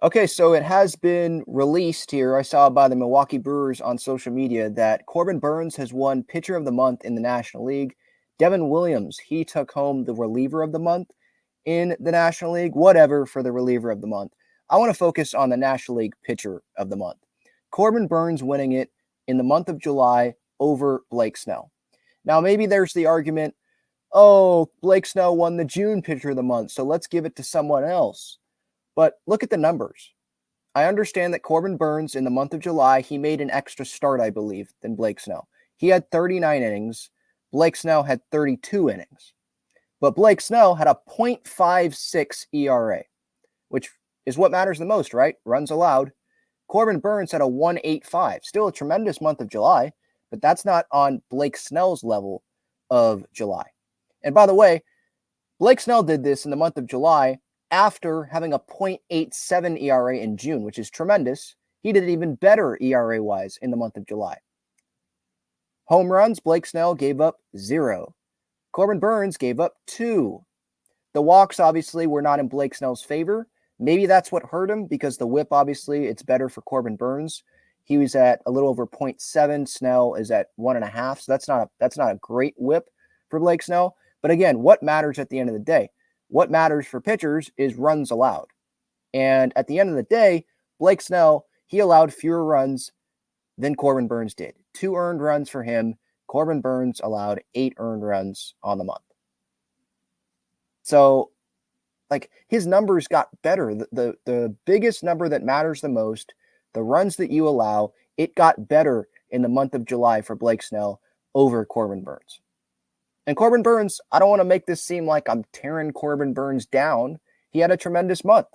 Okay, so it has been released here. I saw by the Milwaukee Brewers on social media that Corbin Burnes has won Pitcher of the Month in the National League. Devin Williams, he took home the Reliever of the Month in the National League. Whatever for the Reliever of the Month. I want to focus on the National League Pitcher of the Month. Corbin Burnes winning it in the month of July over Blake Snell. Now, maybe there's the argument, oh, Blake Snell won the June Pitcher of the Month, so let's give it to someone else. But look at the numbers. I understand that Corbin Burnes in the month of July, he made an extra start, I believe, than Blake Snell. He had 39 innings. Blake Snell had 32 innings. But Blake Snell had a .56 ERA, which is what matters the most, right? Runs allowed. Corbin Burnes had a 1.85. Still a tremendous month of July, but that's not on Blake Snell's level of July. And by the way, Blake Snell did this in the month of July after having a .87 ERA in June, which is tremendous. He did even better ERA-wise in the month of July. Home runs, Blake Snell gave up 0. Corbin Burnes gave up 2. The walks, obviously, were not in Blake Snell's favor. Maybe that's what hurt him because the whip, obviously, it's better for Corbin Burnes. He was at a little over .7. Snell is at 1.5. So that's not a great whip for Blake Snell. But again, what matters at the end of the day? What matters for pitchers is runs allowed. And at the end of the day, Blake Snell, he allowed fewer runs than Corbin Burnes did. 2 earned runs for him. Corbin Burnes allowed 8 earned runs on the month. So, like, his numbers got better. The biggest number that matters the most, the runs that you allow, it got better in the month of July for Blake Snell over Corbin Burnes. And Corbin Burnes, I don't want to make this seem like I'm tearing Corbin Burnes down. He had a tremendous month.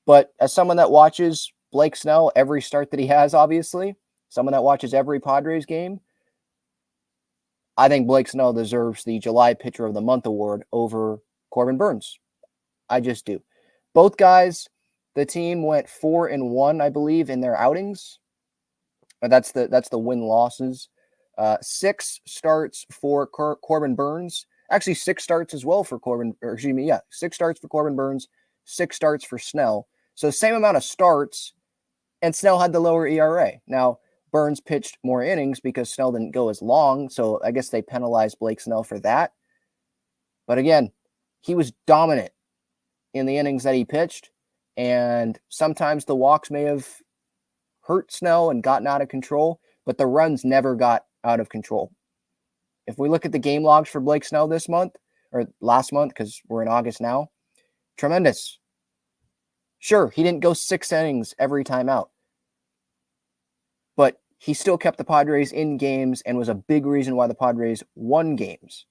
But as someone that watches Blake Snell every start that he has, obviously, someone that watches every Padres game, I think Blake Snell deserves the July Pitcher of the Month award over Corbin Burnes. I just do. Both guys, the team went 4-1, I believe, in their outings. That's the win-losses. 6 starts for Corbin Burnes. Actually, 6 starts as well for 6 starts for Corbin Burnes, 6 starts for Snell. So same amount of starts, and Snell had the lower ERA. Now, Burnes pitched more innings because Snell didn't go as long, so I guess they penalized Blake Snell for that. But again, he was dominant in the innings that he pitched, and sometimes the walks may have hurt Snell and gotten out of control, but the runs never got out of control. If we look at the game logs for Blake Snell this month, or last month, because we're in August now, tremendous. Sure, he didn't go 6 innings every time out, but he still kept the Padres in games and was a big reason why the Padres won games.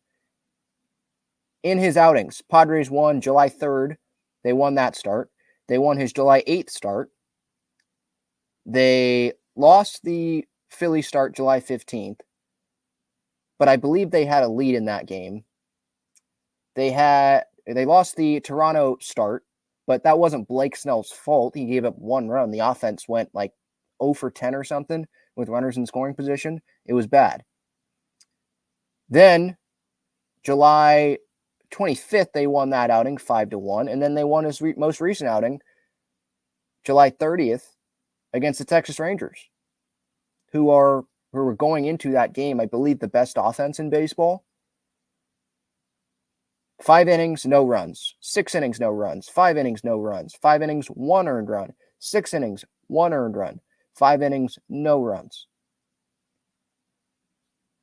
In his outings, Padres won July 3rd. They won that start. They won his July 8th start. They lost the Philly start July 15th, but I believe they had a lead in that game. They lost the Toronto start, but that wasn't Blake Snell's fault. He gave up 1 run. The offense went like 0 for 10 or something with runners in scoring position. It was bad. Then July 25th, they won that outing 5-1, and then they won his most recent outing, July 30th, against the Texas Rangers, who were going into that game, I believe, the best offense in baseball. 5 innings, no runs. 6 innings, no runs. 5 innings, no runs. 5 innings, 1 earned run. 6 innings, 1 earned run. 5 innings, no runs.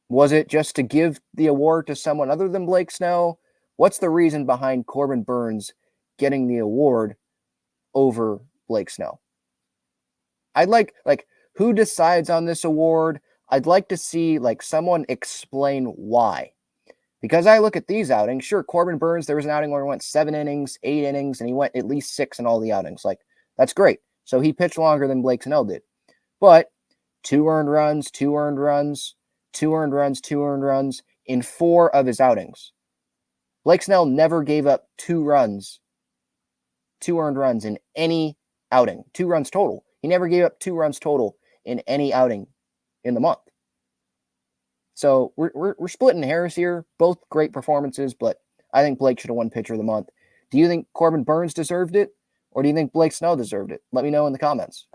Was it just to give the award to someone other than Blake Snell? What's the reason behind Corbin Burnes getting the award over Blake Snell? I'd like who decides on this award? I'd like to see someone explain why. Because I look at these outings, sure, Corbin Burnes, there was an outing where he went 7 innings, 8 innings, and he went at least 6 in all the outings. That's great. So he pitched longer than Blake Snell did. But 2 earned runs, 2 earned runs, 2 earned runs, 2 earned runs in 4 of his outings. Blake Snell never gave up 2 runs, 2 earned runs in any outing. 2 runs total. He never gave up 2 runs total in any outing in the month. So we're splitting hairs here. Both great performances, but I think Blake should have won Pitcher of the Month. Do you think Corbin Burnes deserved it? Or do you think Blake Snell deserved it? Let me know in the comments.